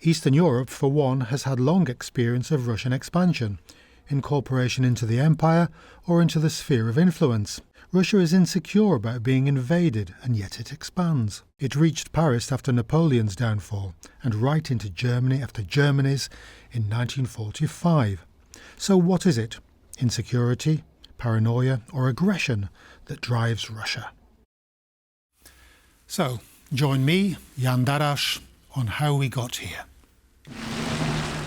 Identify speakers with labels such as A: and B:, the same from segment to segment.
A: Eastern Europe, for one, has had long experience of Russian expansion, incorporation into the empire or into the sphere of influence. Russia is insecure about being invaded, and yet it expands. It reached Paris after Napoleon's downfall, and right into Germany after Germany's in 1945. So what is it? Insecurity, paranoia, or aggression that drives Russia? So, join me, Jan Darasz, on how we got here.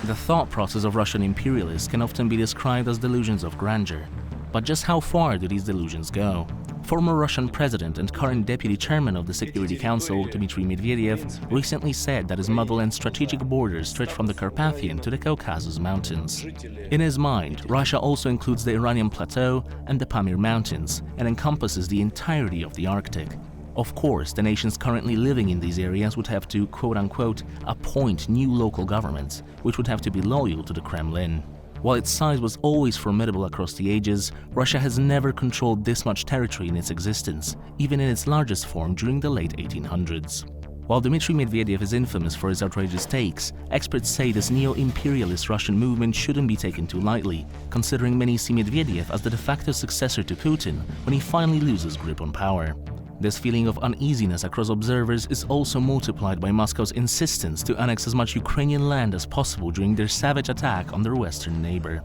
B: The thought process of Russian imperialists can often be described as delusions of grandeur. But just how far do these delusions go? Former Russian president and current deputy chairman of the Security Council, Dmitry Medvedev, recently said that his motherland's strategic borders stretch from the Carpathian to the Caucasus Mountains. In his mind, Russia also includes the Iranian Plateau and the Pamir Mountains, and encompasses the entirety of the Arctic. Of course, the nations currently living in these areas would have to, quote-unquote, appoint new local governments, which would have to be loyal to the Kremlin. While its size was always formidable across the ages, Russia has never controlled this much territory in its existence, even in its largest form during the late 1800s. While Dmitry Medvedev is infamous for his outrageous takes, experts say this neo-imperialist Russian movement shouldn't be taken too lightly, considering many see Medvedev as the de facto successor to Putin when he finally loses grip on power. This feeling of uneasiness across observers is also multiplied by Moscow's insistence to annex as much Ukrainian land as possible during their savage attack on their western neighbor.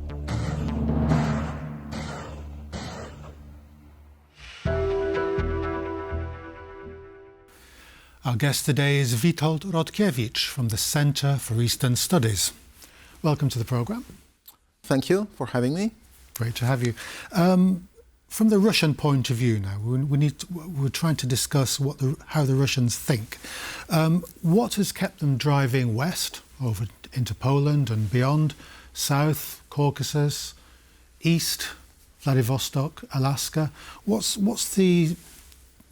A: Our guest today is Witold Rodkiewicz from the Center for Eastern Studies. Welcome to the programme.
C: Thank you for having me.
A: Great to have you. From the Russian point of view now, we're trying to discuss how the Russians think. What has kept them driving west, over into Poland and beyond, south, Caucasus, east, Vladivostok, Alaska? What's the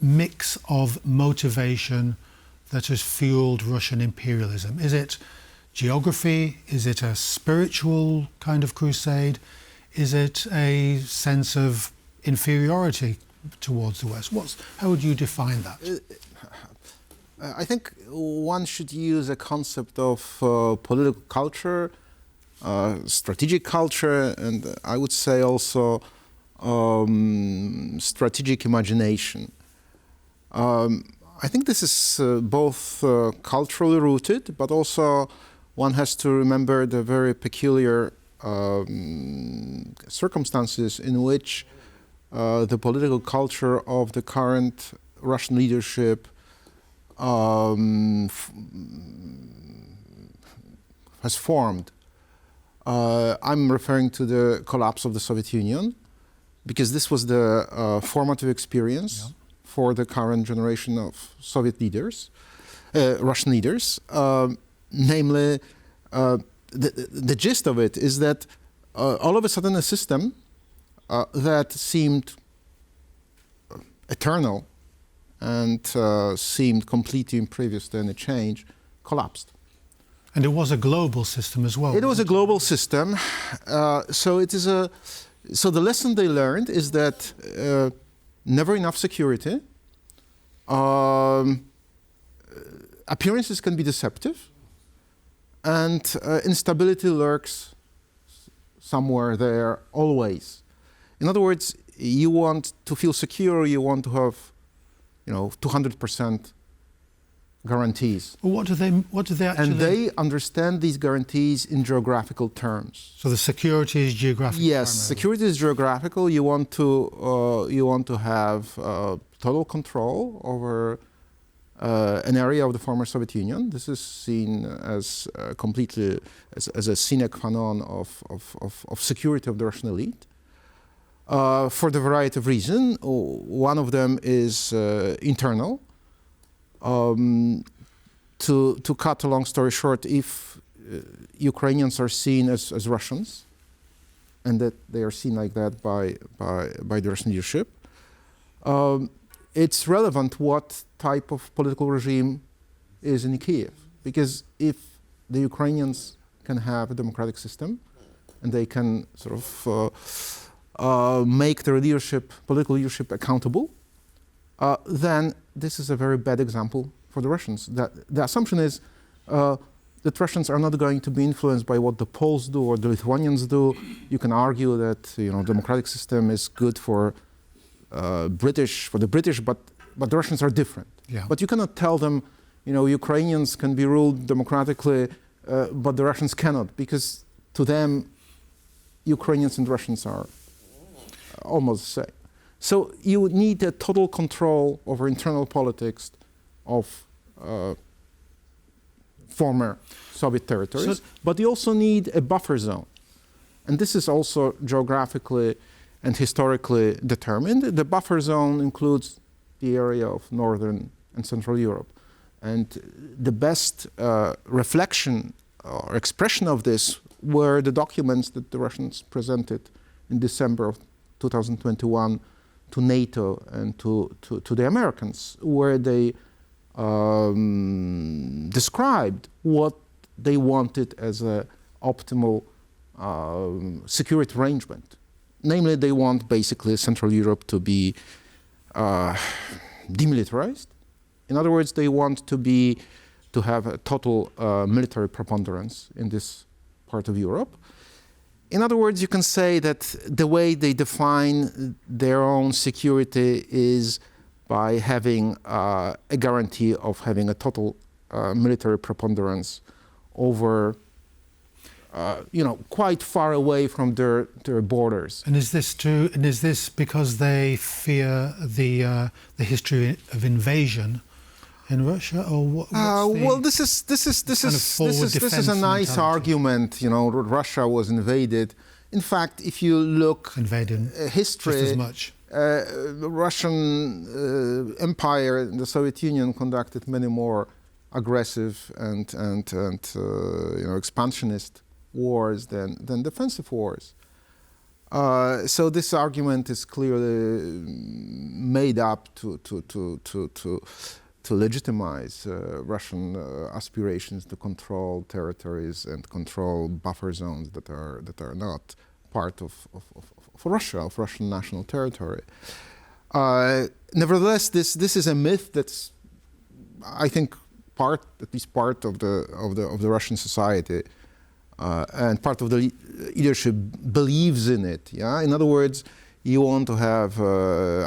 A: mix of motivation that has fueled Russian imperialism? Is it geography? Is it a spiritual kind of crusade? Is it a sense of inferiority towards the West? How would you define that?
C: I think one should use a concept of political culture, strategic culture, and I would say also strategic imagination. I think this is both culturally rooted, but also one has to remember the very peculiar circumstances in which the political culture of the current Russian leadership has formed. I'm referring to the collapse of the Soviet Union, because this was the formative experience for the current generation of Soviet leaders, Russian leaders. Namely, the gist of it is that all of a sudden a system that seemed eternal and seemed completely impervious to any change collapsed.
A: And it was a global system as well.
C: It was a global system. So the lesson they learned is that never enough security. Appearances can be deceptive, and instability lurks somewhere there always. In other words, you want to feel secure, you want to have, 200% guarantees.
A: Well, what do they actually...
C: And they understand these guarantees in geographical terms.
A: So the security is geographical.
C: Yes,
A: primarily.
C: Security is geographical. You want to have total control over an area of the former Soviet Union. This is seen as completely as a sine qua non of security of the Russian elite. For the variety of reasons. One of them is internal. To cut a long story short, if Ukrainians are seen as Russians, and that they are seen like that by the Russian leadership, it's relevant what type of political regime is in Kiev. Because if the Ukrainians can have a democratic system, and they can sort of make their political leadership accountable, then this is a very bad example for the Russians. The assumption is that Russians are not going to be influenced by what the Poles do or the Lithuanians do. You can argue that democratic system is good for the British, but the Russians are different.
A: Yeah.
C: But you cannot tell them, Ukrainians can be ruled democratically, but the Russians cannot, because to them, Ukrainians and Russians are almost the same. So you need a total control over internal politics of former Soviet territories, but you also need a buffer zone. And this is also geographically and historically determined. The buffer zone includes the area of Northern and Central Europe. And the best reflection or expression of this were the documents that the Russians presented in December of 2021 to NATO and to the Americans, where they described what they wanted as an optimal security arrangement. Namely, they want basically Central Europe to be demilitarized. In other words, they want to have a total military preponderance in this part of Europe. In other words, you can say that the way they define their own security is by having a guarantee of having a total military preponderance over, quite far away from their borders.
A: And is this true? And is this because they fear the history of invasion in Russia, or what?
C: Well, this is a nice argument. Russia was invaded. In fact, if you look
A: invaded
C: history,
A: just as much.
C: The Russian Empire, the Soviet Union, conducted many more aggressive and expansionist wars than defensive wars. So this argument is clearly made up to legitimize Russian aspirations to control territories and control buffer zones that are not part of Russia, of Russian national territory. Nevertheless, this is a myth that's, I think, at least part of the Russian society, and part of the leadership believes in it. Yeah, in other words, you want to have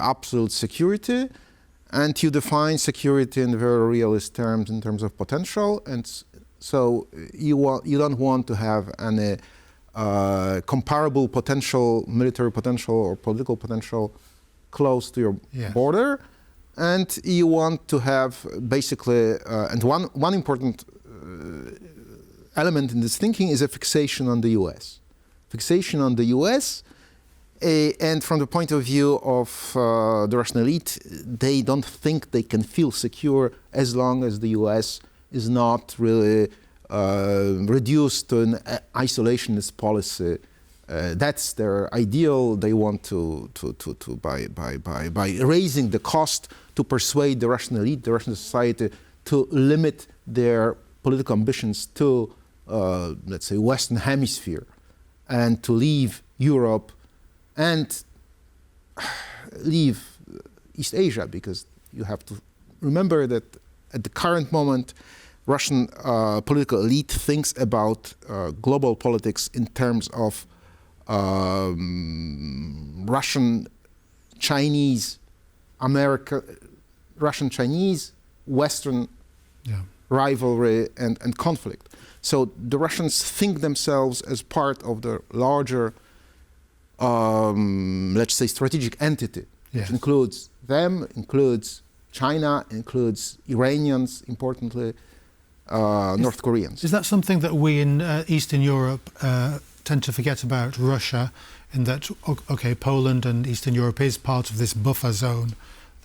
C: absolute security, and you define security in very realist terms, in terms of potential, and so you don't want to have any comparable potential, military potential or political potential close to your border, and you want to have basically, and one important element in this thinking is a fixation on the US. Fixation on the US, and from the point of view of the Russian elite, they don't think they can feel secure as long as the US is not really reduced to an isolationist policy. That's their ideal. They want to by raising the cost to persuade the Russian elite, the Russian society, to limit their political ambitions to, let's say, Western Hemisphere, and to leave Europe and leave East Asia, because you have to remember that at the current moment, Russian political elite thinks about global politics in terms of Russian, Chinese, Russian-Chinese, Western rivalry and conflict. So the Russians think themselves as part of the larger, let's say, strategic entity, which includes them, includes China, includes Iranians, importantly, North Koreans.
A: Is that something that we in Eastern Europe tend to forget about Russia, in that, okay, Poland and Eastern Europe is part of this buffer zone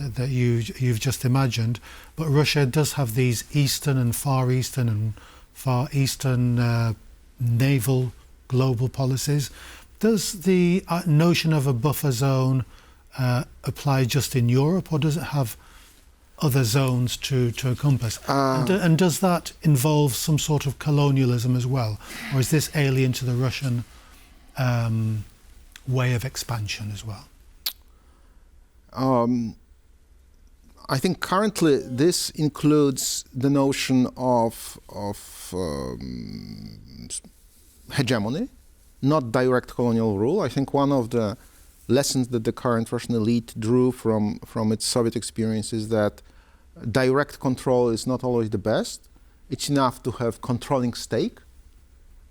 A: that you've just imagined, but Russia does have these Eastern and Far Eastern naval global policies. Does the notion of a buffer zone apply just in Europe, or does it have other zones to encompass? And does that involve some sort of colonialism as well? Or is this alien to the Russian way of expansion as well?
C: I think currently this includes the notion of hegemony, not direct colonial rule. I think one of the lessons that the current Russian elite drew from its Soviet experience is that direct control is not always the best. It's enough to have controlling stake.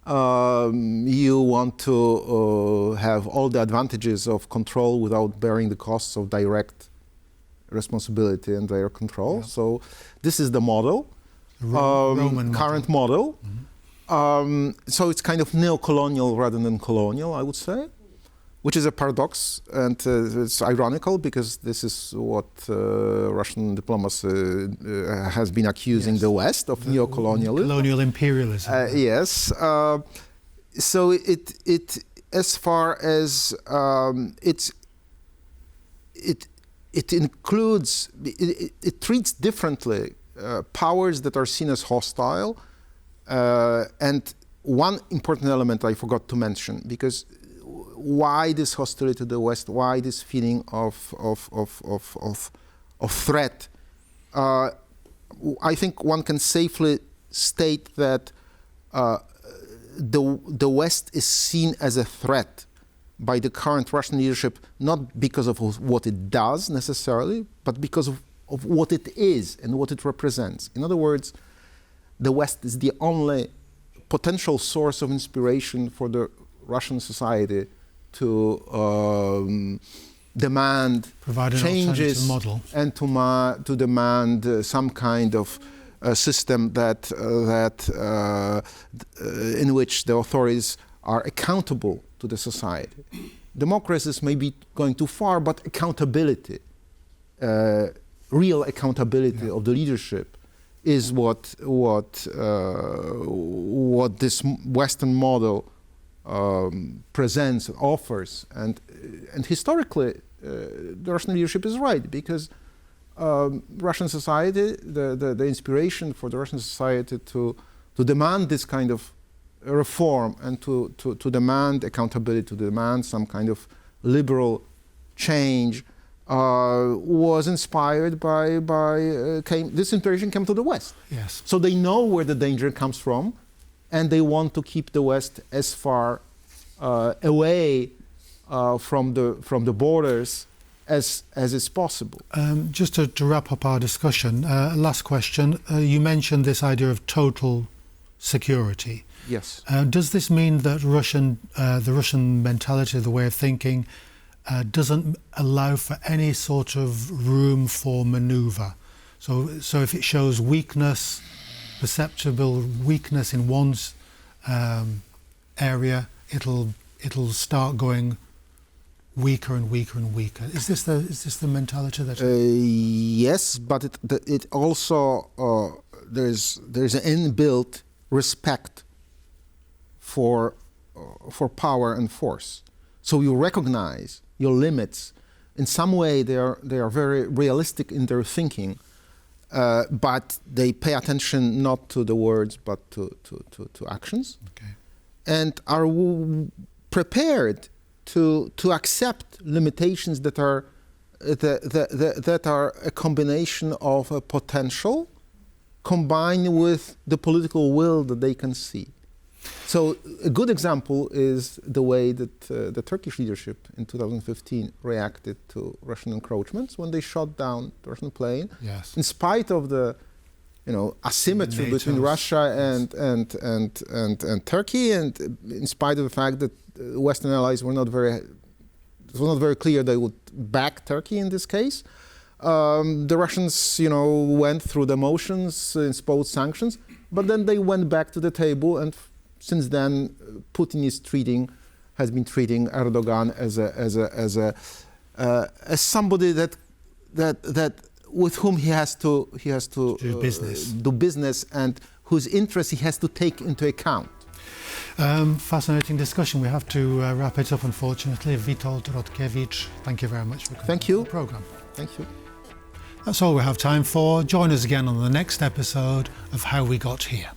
C: You want to have all the advantages of control without bearing the costs of direct responsibility and direct control. Yeah. So this is the model,
A: Roman
C: current model. Mm-hmm. So it's kind of neo-colonial rather than colonial, I would say, which is a paradox, and it's ironical because this is what Russian diplomacy has been accusing the West of neo-colonialism.
A: Colonial imperialism.
C: Yes. So it as far as it includes, it treats differently powers that are seen as hostile. And one important element I forgot to mention, because why this hostility to the West? Why this feeling of threat? I think one can safely state that the West is seen as a threat by the current Russian leadership, not because of what it does necessarily, but because of what it is and what it represents. In other words, the West is the only potential source of inspiration for the Russian society to demand changes
A: model.
C: And to demand some kind of system that in which the authorities are accountable to the society. Democracies may be going too far, but accountability, real accountability of the leadership, is what this Western model presents, offers, and historically, the Russian leadership is right, because Russian society, the inspiration for the Russian society to demand this kind of reform and to demand accountability, to demand some kind of liberal change, was inspired by this inspiration came to the West.
A: Yes.
C: So they know where the danger comes from, and they want to keep the West as far away from the borders as is possible.
A: Just to wrap up our discussion, last question. You mentioned this idea of total security.
C: Yes.
A: Does this mean that the Russian mentality, the way of thinking, doesn't allow for any sort of room for maneuver? So if it shows weakness, perceptible weakness in one's area, it'll start going weaker and weaker and weaker. Is this the mentality that?
C: Yes, but it also there's an inbuilt respect for power and force. So you recognize your limits. In some way, they are very realistic in their thinking, but they pay attention not to the words but to actions,
A: okay,
C: and are prepared to accept limitations that are a combination of a potential combined with the political will that they can see. So a good example is the way that the Turkish leadership in 2015 reacted to Russian encroachments when they shot down the Russian plane.
A: Yes.
C: In spite of the asymmetry between Russia and Turkey, and in spite of the fact that Western allies it was not very clear they would back Turkey in this case. The Russians, went through the motions, imposed sanctions, but then they went back to the table, and since then, Putin has been treating Erdogan as somebody that with whom he has to do business, and whose interests he has to take into account.
A: Fascinating discussion. We have to wrap it up, unfortunately. Witold Rodkiewicz, thank you very much for coming to the programme.
C: Thank you.
A: That's all we have time for. Join us again on the next episode of How We Got Here.